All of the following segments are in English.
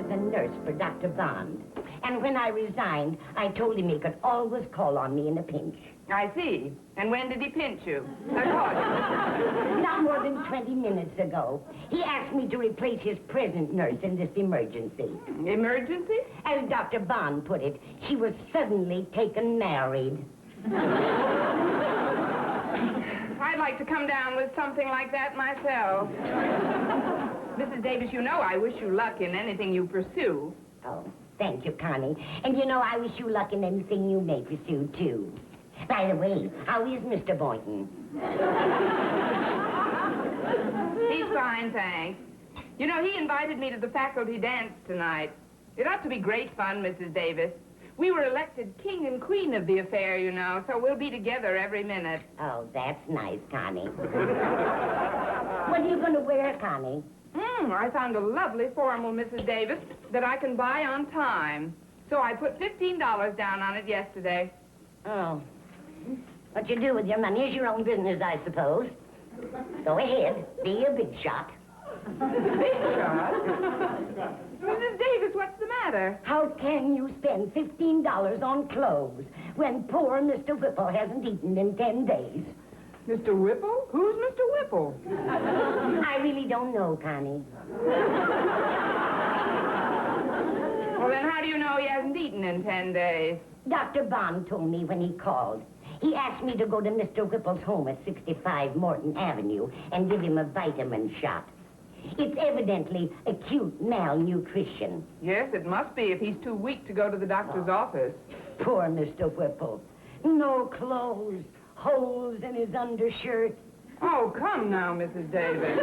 was a nurse for Dr. Bond. And when I resigned, I told him he could always call on me in a pinch. I see. And when did he pinch you? I called Not more than 20 minutes ago. He asked me to replace his present nurse in this emergency. Emergency? As Dr. Bond put it, she was suddenly taken married. I'd like to come down with something like that myself. Mrs. Davis, you know I wish you luck in anything you pursue. Oh, thank you, Connie. And you know I wish you luck in anything you may pursue, too. By the way, how is Mr. Boynton? He's fine, thanks. You know, he invited me to the faculty dance tonight. It ought to be great fun, Mrs. Davis. We were elected king and queen of the affair, you know, so we'll be together every minute. Oh, that's nice, Connie. What are you going to wear, Connie? I found a lovely formal, Mrs. Davis, that I can buy on time. So I put $15 down on it yesterday. Oh. What you do with your money is your own business, I suppose. Go ahead. Be a big shot. Big shot? Mrs. Davis, what's the matter? How can you spend $15 on clothes when poor Mr. Whipple hasn't eaten in 10 days? Mr. Whipple? Who's Mr. Whipple? I really don't know, Connie. Well, then how do you know he hasn't eaten in 10 days? Dr. Bond told me when he called. He asked me to go to Mr. Whipple's home at 65 Morton Avenue and give him a vitamin shot. It's evidently acute malnutrition. Yes, it must be if he's too weak to go to the doctor's office. Poor Mr. Whipple. No clothes, holes in his undershirt. Oh, come now, Mrs. Davis.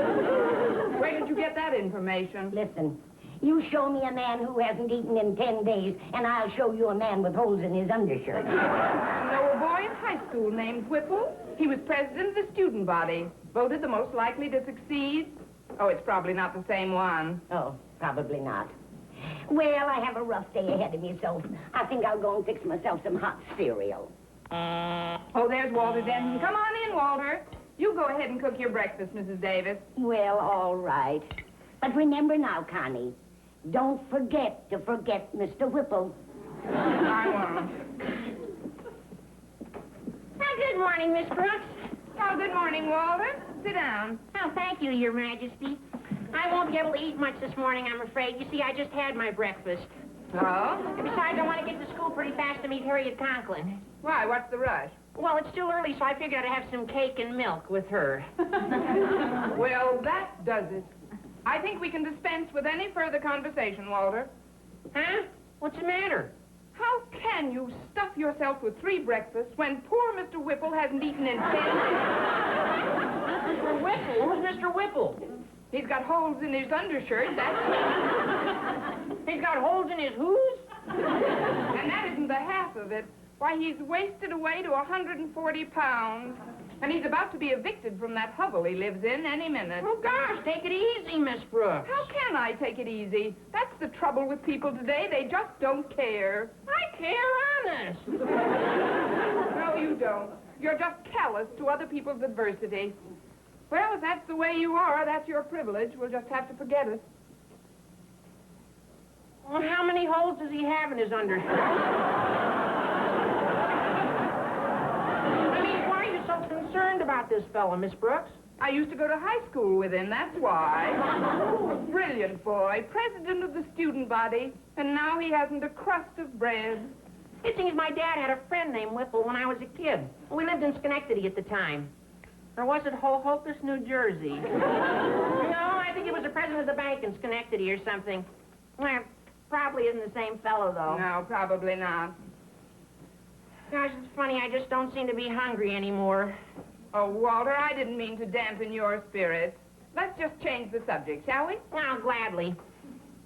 Where did you get that information? Listen, you show me a man who hasn't eaten in 10 days, and I'll show you a man with holes in his undershirt. I know a boy in high school named Whipple. He was president of the student body, voted the most likely to succeed. Oh, it's probably not the same one. Oh, probably not. Well, I have a rough day ahead of me, so I think I'll go and fix myself some hot cereal. Oh, there's Walter Denton. Come on in, Walter. You go ahead and cook your breakfast, Mrs. Davis. Well, all right. But remember now, Connie, don't forget to forget Mr. Whipple. I won't. Good morning, Miss Brooks. Oh, good morning, Walter. Sit down. Oh, thank you, Your Majesty. I won't be able to eat much this morning, I'm afraid. You see, I just had my breakfast. Oh? And besides, I want to get to school pretty fast to meet Harriet Conklin. Why, what's the rush? Well, it's still early, so I figured I'd have some cake and milk with her. Well, that does it. I think we can dispense with any further conversation, Walter. Huh? What's the matter? How can you stuff yourself with 3 breakfasts when poor Mr. Whipple hasn't eaten in 10 days? Mr. Whipple? Who's Mr. Whipple? He's got holes in his undershirt, that's He's got holes in his who's? And that isn't the half of it. Why, he's wasted away to 140 pounds. And he's about to be evicted from that hovel he lives in any minute. Oh, gosh, take it easy, Miss Brooks. How can I take it easy? That's the trouble with people today. They just don't care. I care, honest. No, you don't. You're just callous to other people's adversity. Well, if that's the way you are, that's your privilege. We'll just have to forget it. Well, how many holes does he have in his undershirt? I mean, why are you so concerned about this fella, Miss Brooks? I used to go to high school with him, that's why. Brilliant boy, president of the student body, and now he hasn't a crust of bread. It seems my dad had a friend named Whipple when I was a kid. We lived in Schenectady at the time. Or was it Hohokus, New Jersey? No, I think it was the president of the bank in Schenectady or something. Well, probably isn't the same fellow, though. No, probably not. Gosh, it's funny, I just don't seem to be hungry anymore. Oh, Walter, I didn't mean to dampen your spirits. Let's just change the subject, shall we? Well, gladly.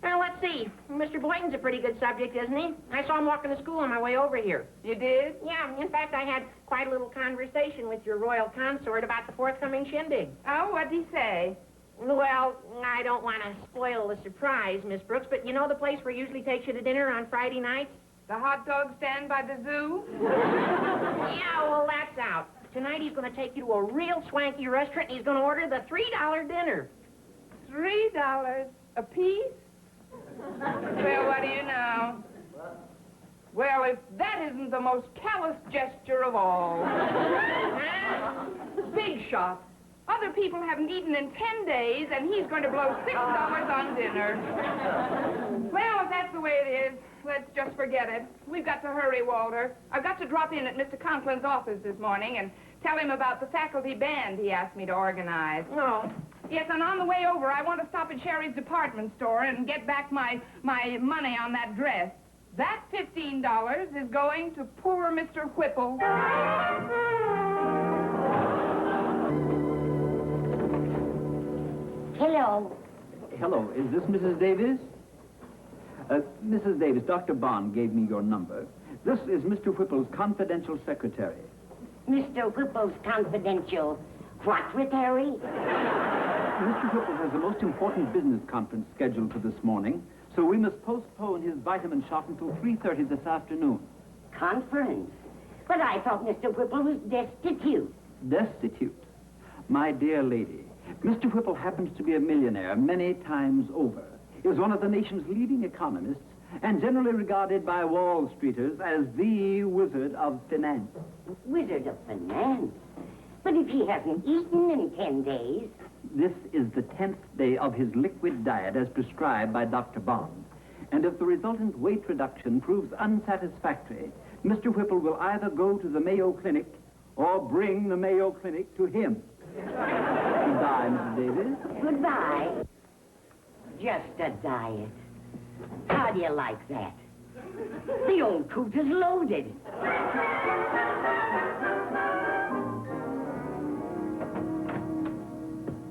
Now, let's see. Mr. Boynton's a pretty good subject, isn't he? I saw him walking to school on my way over here. You did? Yeah, in fact, I had quite a little conversation with your royal consort about the forthcoming shindig. Oh, what'd he say? Well, I don't want to spoil the surprise, Miss Brooks, but you know the place where he usually takes you to dinner on Friday nights? The hot dog stand by the zoo? Yeah, well, that's out. Tonight he's going to take you to a real swanky restaurant, and he's going to order the $3 dinner. $3 a piece? Well, what do you know? Well, if that isn't the most callous gesture of all. Big shot. Other people haven't eaten in 10 days, and he's going to blow $6 on dinner. Well, if that's the way it is, let's just forget it. We've got to hurry, Walter. I've got to drop in at Mr. Conklin's office this morning and tell him about the faculty band he asked me to organize. No. Yes, and on the way over, I want to stop at Sherry's department store and get back my money on that dress. That $15 is going to poor Mr. Whipple. Hello. Hello, is this Mrs. Davis? Mrs. Davis, Dr. Bond gave me your number. This is Mr. Whipple's confidential secretary. Mr. Whipple's confidential secretary? Mr. Whipple has the most important business conference scheduled for this morning, so we must postpone his vitamin shot until 3:30 this afternoon. Conference? But I thought Mr. Whipple was destitute. Destitute? My dear lady, Mr. Whipple happens to be a millionaire many times over. He is one of the nation's leading economists and generally regarded by Wall Streeters as the wizard of finance. Wizard of finance? But if he hasn't eaten in 10 days... This is the 10th day of his liquid diet as prescribed by Dr. Bond. And if the resultant weight reduction proves unsatisfactory, Mr. Whipple will either go to the Mayo Clinic or bring the Mayo Clinic to him. Goodbye, Mrs. Davis. Goodbye. Just a diet. How do you like that? The old coot is loaded.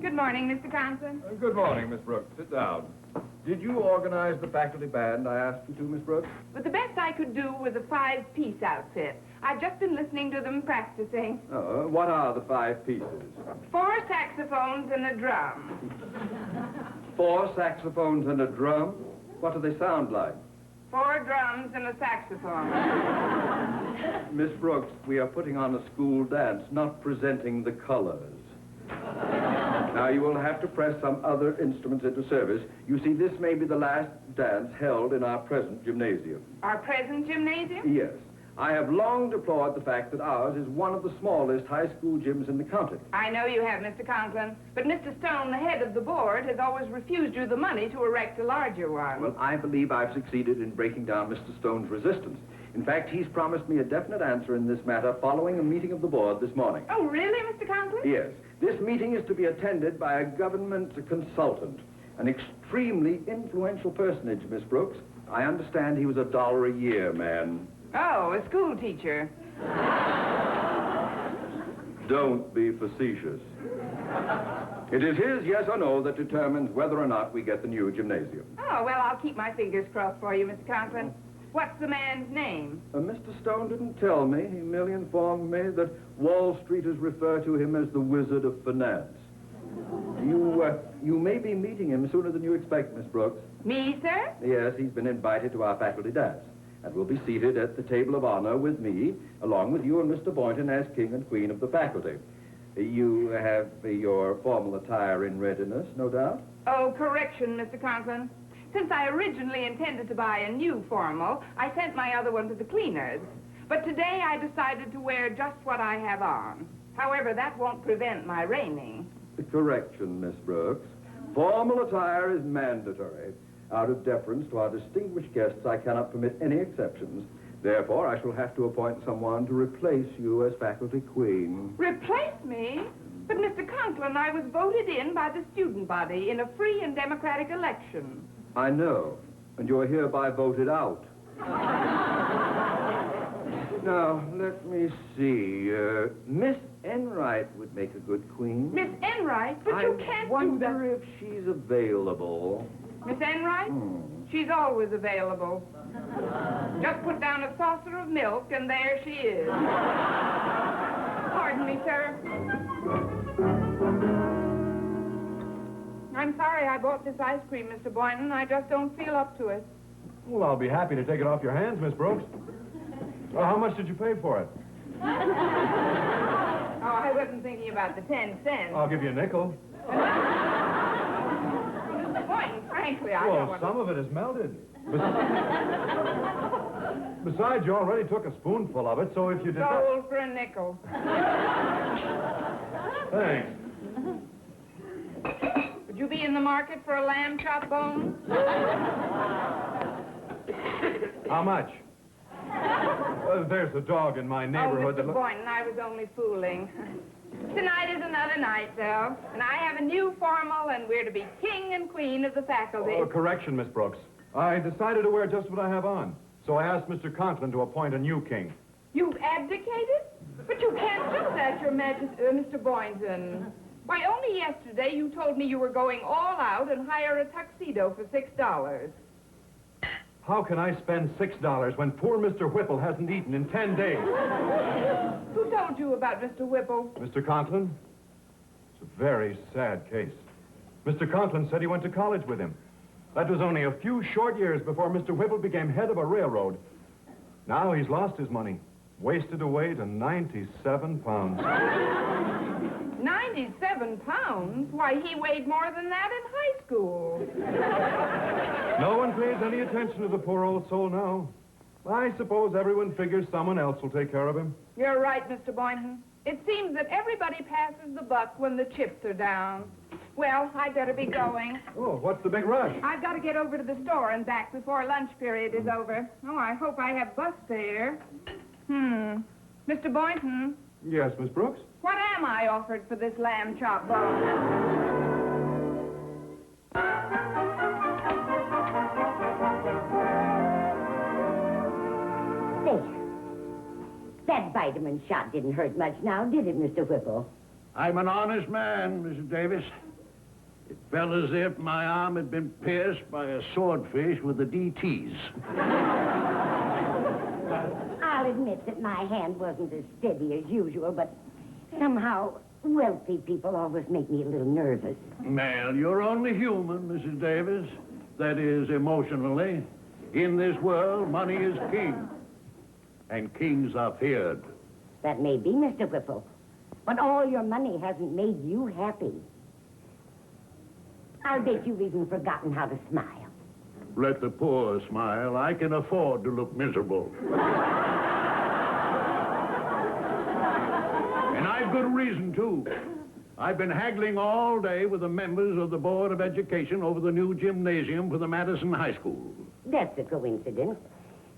Good morning, Mr. Conklin. Good morning, Miss Brooks. Sit down. Did you organize the faculty band I asked you to, Miss Brooks? But the best I could do was a 5-piece outfit. I've just been listening to them practicing. What are the 5 pieces? 4 saxophones and a drum. 4 saxophones and a drum? What do they sound like? 4 drums and a saxophone. Miss Brooks, we are putting on a school dance, not presenting the colors. Now, you will have to press some other instruments into service. You see, this may be the last dance held in our present gymnasium. Our present gymnasium? Yes. I have long deplored the fact that ours is one of the smallest high school gyms in the county. I know you have, Mr. Conklin, but Mr. Stone, the head of the board, has always refused you the money to erect a larger one. Well, I believe I've succeeded in breaking down Mr. Stone's resistance. In fact, he's promised me a definite answer in this matter following a meeting of the board this morning. Oh, really, Mr. Conklin? Yes. This meeting is to be attended by a government consultant, an extremely influential personage, Miss Brooks. I understand he was $1 a year man. Oh, a school teacher. Don't be facetious. It is his yes or no that determines whether or not we get the new gymnasium. Oh, well, I'll keep my fingers crossed for you, Mr. Conklin. What's the man's name? Mr. Stone didn't tell me. He merely informed me that Wall Streeters refer to him as the Wizard of Finance. You may be meeting him sooner than you expect, Miss Brooks. Me, sir? Yes, he's been invited to our faculty dance and will be seated at the table of honor with me, along with you and Mr. Boynton as king and queen of the faculty. You have your formal attire in readiness, no doubt? Oh, correction, Mr. Conklin. Since I originally intended to buy a new formal, I sent my other one to the cleaners. But today I decided to wear just what I have on. However, that won't prevent my reigning. Correction, Miss Brooks. Formal attire is mandatory. Out of deference to our distinguished guests, I cannot permit any exceptions. Therefore, I shall have to appoint someone to replace you as faculty queen. Replace me? But, Mr. Conklin, I was voted in by the student body in a free and democratic election. I know, and you're hereby voted out. Now, let me see. Miss Enright would make a good queen. Miss Enright? But you can't do I that. wonder if she's available. Miss Enright? She's always available. Just put down a saucer of milk, and there she is. Pardon me, sir. I'm sorry I bought this ice cream, Mr. Boynton. I just don't feel up to it. Well, I'll be happy to take it off your hands, Miss Brooks. Well, how much did you pay for it? Oh, I wasn't thinking about the 10 cents. I'll give you a nickel. Mr. Boynton, I frankly, I don't Well, want some of it is melted. Besides, you already took a spoonful of it, so if you did not... Sold for a nickel. Thanks. Would you be in the market for a lamb chop bone? How much? There's a dog in my neighborhood Mr. Boynton, I was only fooling. Tonight is another night, though, and I have a new formal, and we're to be king and queen of the faculty. Oh, correction, Miss Brooks. I decided to wear just what I have on, so I asked Mr. Conklin to appoint a new king. You've abdicated? But you can't do that, Your Majesty, Mr. Boynton. Why, only yesterday you told me you were going all out and hire a tuxedo for $6. How can I spend $6 when poor Mr. Whipple hasn't eaten in 10 days? Who told you about Mr. Whipple? Mr. Conklin? It's a very sad case. Mr. Conklin said he went to college with him. That was only a few short years before Mr. Whipple became head of a railroad. Now he's lost his money. Wasted away to 97 pounds. 97 pounds? Why, he weighed more than that in high school. No one pays any attention to the poor old soul now. I suppose everyone figures someone else will take care of him. You're right, Mr. Boynton. It seems that everybody passes the buck when the chips are down. Well, I'd better be going. Oh, what's the big rush? I've got to get over to the store and back before lunch period is over. Oh, I hope I have bus fare. Mr. Boynton, Yes, Miss Brooks? what am I offered for this lamb chop bone? There. That vitamin shot didn't hurt much now, did it, Mr. Whipple? I'm an honest man, Mrs. Davis. It felt as if my arm had been pierced by a swordfish with the DTs. I'll admit that my hand wasn't as steady as usual, but somehow wealthy people always make me a little nervous. Well, you're only human, Mrs. Davis. That is, emotionally. In this world, money is king. And kings are feared. That may be, Mr. Whipple, but all your money hasn't made you happy. I'll bet you've even forgotten how to smile. Let the poor smile. I can afford to look miserable. And I've good reason, too. I've been haggling all day with the members of the Board of Education over the new gymnasium for the Madison High School. That's a coincidence.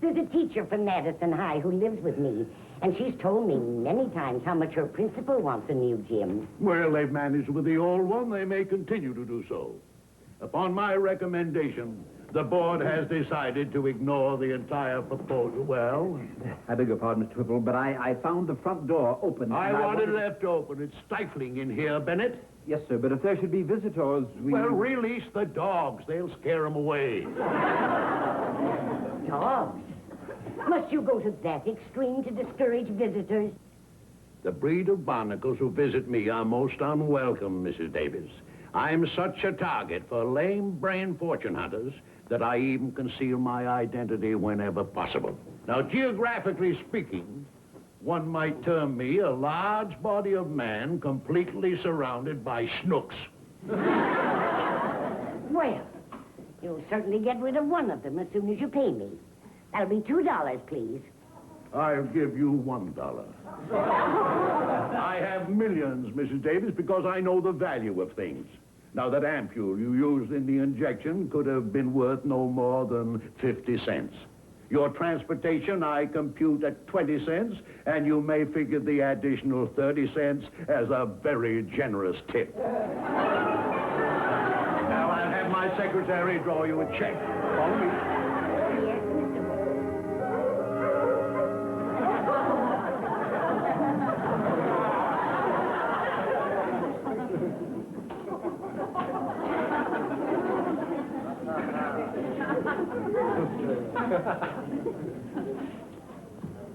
There's a teacher from Madison High who lives with me, and she's told me many times how much her principal wants a new gym. Well, they've managed with the old one. They may continue to do so. Upon my recommendation, the board has decided to ignore the entire proposal. Well? I beg your pardon, Mr. Whipple, but I found the front door open. I and want it left open. It's stifling in here, Bennett. Yes, sir, but if there should be visitors, we... Well, release the dogs. They'll scare them away. Dogs? Must you go to that extreme to discourage visitors? The breed of barnacles who visit me are most unwelcome, Mrs. Davis. I'm such a target for lame-brained fortune hunters that I even conceal my identity whenever possible. Now, geographically speaking, one might term me a large body of man completely surrounded by snooks. Well, you'll certainly get rid of one of them as soon as you pay me. That'll be $2, please. I'll give you $1. I have millions, Mrs. Davis, because I know the value of things. Now, that ampule you used in the injection could have been worth no more than 50 cents. Your transportation I compute at 20 cents, and you may figure the additional 30 cents as a very generous tip. Now, I'll have my secretary draw you a check. Follow me. Yes, Mr.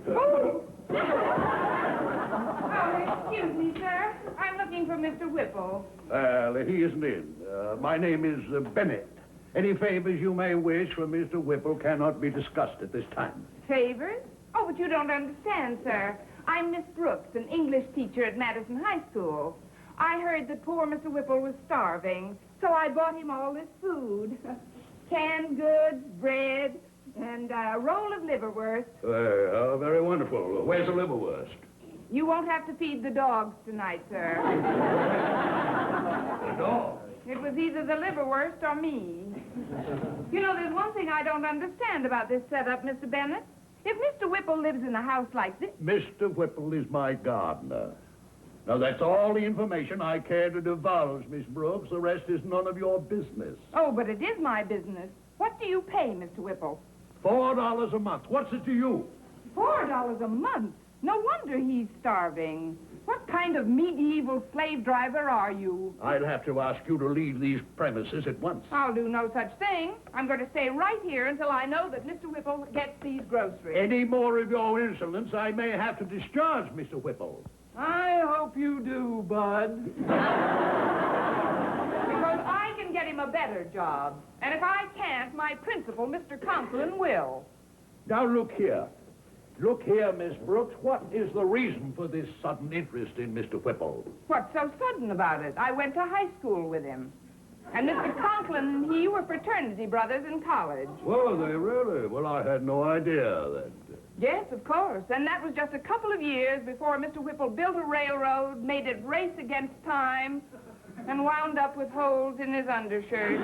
Oh, excuse me, sir. I'm looking for Mr. Whipple. Well, he isn't in. My name is Bennett. Any favors you may wish from Mr. Whipple cannot be discussed at this time. Favors? Oh, but you don't understand, sir. I'm Miss Brooks, an English teacher at Madison High School. I heard that poor Mr. Whipple was starving, so I bought him all this food. Canned goods, bread, and a roll of liverwurst. Very wonderful. Where's the liverwurst? You won't have to feed the dogs tonight, sir. The dog? It was either the liverwurst or me. You know, there's one thing I don't understand about this setup, Mr. Bennett. If Mr. Whipple lives in a house like this... Mr. Whipple is my gardener. Now, that's all the information I care to divulge, Miss Brooks. The rest is none of your business. Oh, but it is my business. What do you pay, Mr. Whipple? $4 a month. What's it to you? $4 a month? No wonder he's starving. What kind of medieval slave driver are you? I'll have to ask you to leave these premises at once. I'll do no such thing. I'm going to stay right here until I know that Mr. Whipple gets these groceries. Any more of your insolence, I may have to discharge Mr. Whipple. I hope you do, Bud. Because I can get him a better job. And if I can't, my principal, Mr. Conklin, will. Now, look here. Look here, Miss Brooks. What is the reason for this sudden interest in Mr. Whipple? What's so sudden about it? I went to high school with him. And Mr. Conklin and he were fraternity brothers in college. Well, they really? Well, I had no idea that... Yes, of course. And that was just a couple of years before Mr. Whipple built a railroad, made it race against time, and wound up with holes in his undershirt.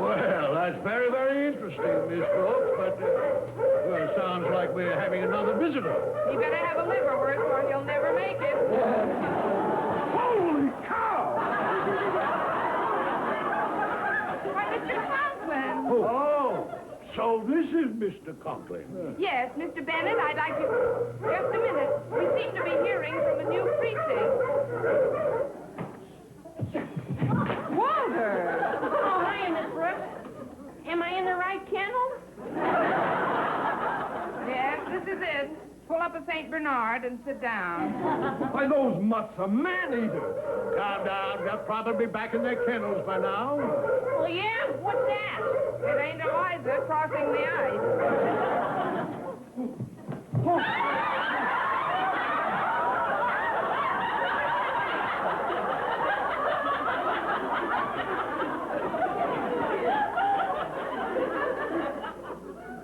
Well, that's very, very interesting, Miss Brooks, but, well, it sounds like we're having another visitor. He better have a liverwurst or he'll never make it. Holy cow! Why, Mr. Conklin. Oh, so this is Mr. Conklin. Yes, Mr. Bennett, I'd like you... Just a minute. We seem to be hearing from a new precinct. Walter! Oh, hiya, Miss Brooks. Am I in the right kennel? Yes, this is it. Pull up a St. Bernard and sit down. Why, those mutts are man-eaters. Calm down. They'll probably be back in their kennels by now. Well, yeah? What's that? It ain't Eliza crossing the ice.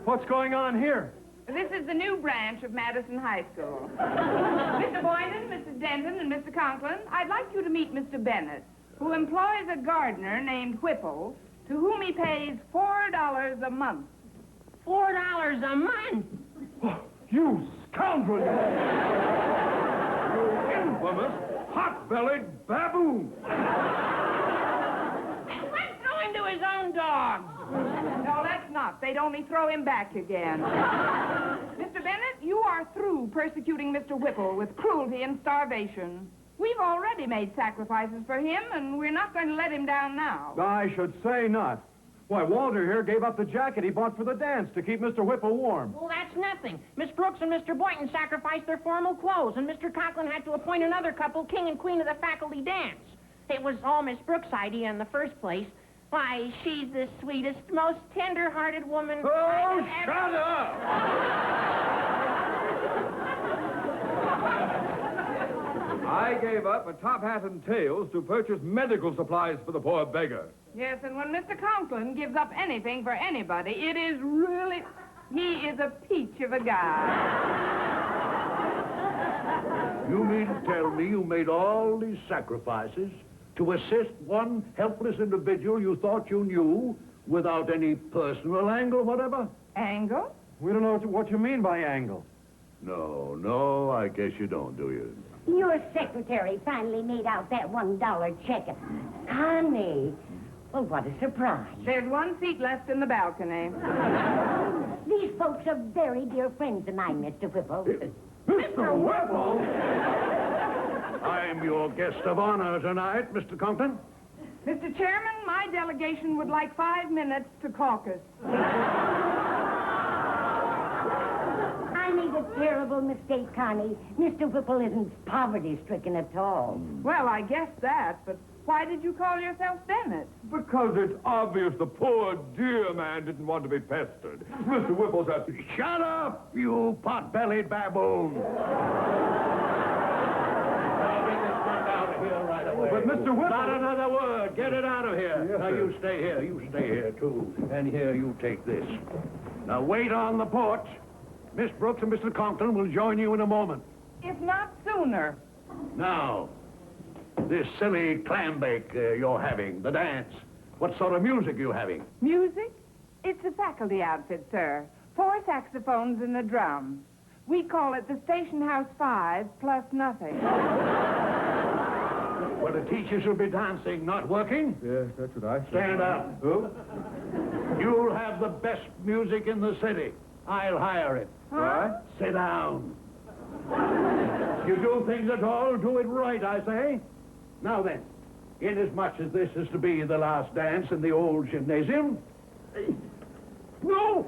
What's going on here? This is the new branch of Madison High School. Mr. Boyden, Mrs. Denton, and Mr. Conklin, I'd like you to meet Mr. Bennett, who employs a gardener named Whipple, to whom he pays $4 a month. $4 a month? Oh, you scoundrel! You infamous, hot-bellied baboon! Let's throw him to his own dogs. No, let's not. They'd only throw him back again. Mr. Bennett, you are through persecuting Mr. Whipple with cruelty and starvation. We've already made sacrifices for him, and we're not going to let him down now. I should say not. Why, Walter here gave up the jacket he bought for the dance to keep Mr. Whipple warm. Well, that's nothing. Miss Brooks and Mr. Boynton sacrificed their formal clothes, and Mr. Conklin had to appoint another couple, king and queen of the faculty dance. It was all Miss Brooks' idea in the first place. Why, she's the sweetest, most tender-hearted woman Oh, I've shut ever... up! I gave up a top hat and tails to purchase medical supplies for the poor beggar. Yes, and when Mr. Conklin gives up anything for anybody, it is really... He is a peach of a guy. You mean to tell me you made all these sacrifices to assist one helpless individual you thought you knew without any personal angle whatever? Angle? We don't know what you mean by angle. No, I guess you don't, do you? Your secretary finally made out that $1 check. Honey. Well, what a surprise. There's one seat left in the balcony. These folks are very dear friends of mine, Mr. Whipple. Mr. Whipple? I'm your guest of honor tonight, Mr. Conklin. Mr. Chairman, my delegation would like 5 minutes to caucus. I made a terrible mistake, Connie. Mr. Whipple isn't poverty-stricken at all. Well, I guess that, but why did you call yourself Bennett? Because it's obvious the poor dear man didn't want to be pestered. Mr. Whipple's at... Shut up, you pot-bellied baboon. I'll bring this one here right away. But, Mr. Whipple... Not another word. Get it out of here. Yes, Now, sir. you stay here. You stay here, too. And here, you take this. Now, wait on the porch. Miss Brooks and Mr. Conklin will join you in a moment. If not sooner. Now, this silly clam bake you're having, the dance. What sort of music you having? Music? It's a faculty outfit, sir. 4 saxophones and a drum. We call it the Station House 5 plus nothing. Well, the teachers will be dancing, not working. Yes, that's what I said. Stand up. Who? You'll have the best music in the city. I'll hire it. Huh? Sit down. You do things at all, do it right, I say. Now then, inasmuch as this is to be the last dance in the old gymnasium... No!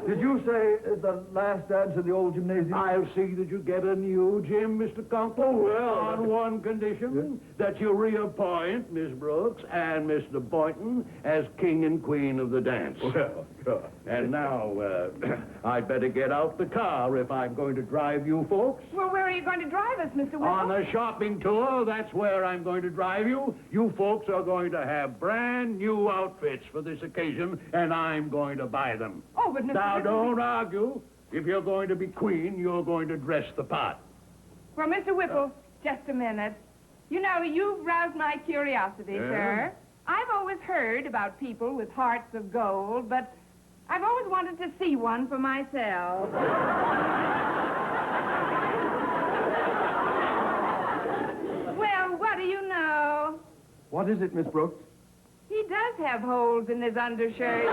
Did you say the last dance in the old gymnasium? I'll see that you get a new gym, Mr. Conklin. Oh, well. On one condition, that you reappoint Miss Brooks and Mr. Boynton as king and queen of the dance. Well, sure. And now, I'd better get out the car if I'm going to drive you folks. Well, where are you going to drive us, Mr. Whipple? On a shopping tour, that's where I'm going to drive you. You folks are going to have brand new outfits for this occasion, and I'm going to buy them. Oh, but Mr. Now, Whipple... don't argue. If you're going to be queen, you're going to dress the part. Well, Mr. Whipple, just a minute. You know, you've roused my curiosity, sir. I've always heard about people with hearts of gold, but I've always wanted to see one for myself. Well, what do you know? What is it, Miss Brooks? He does have holes in his undershirt.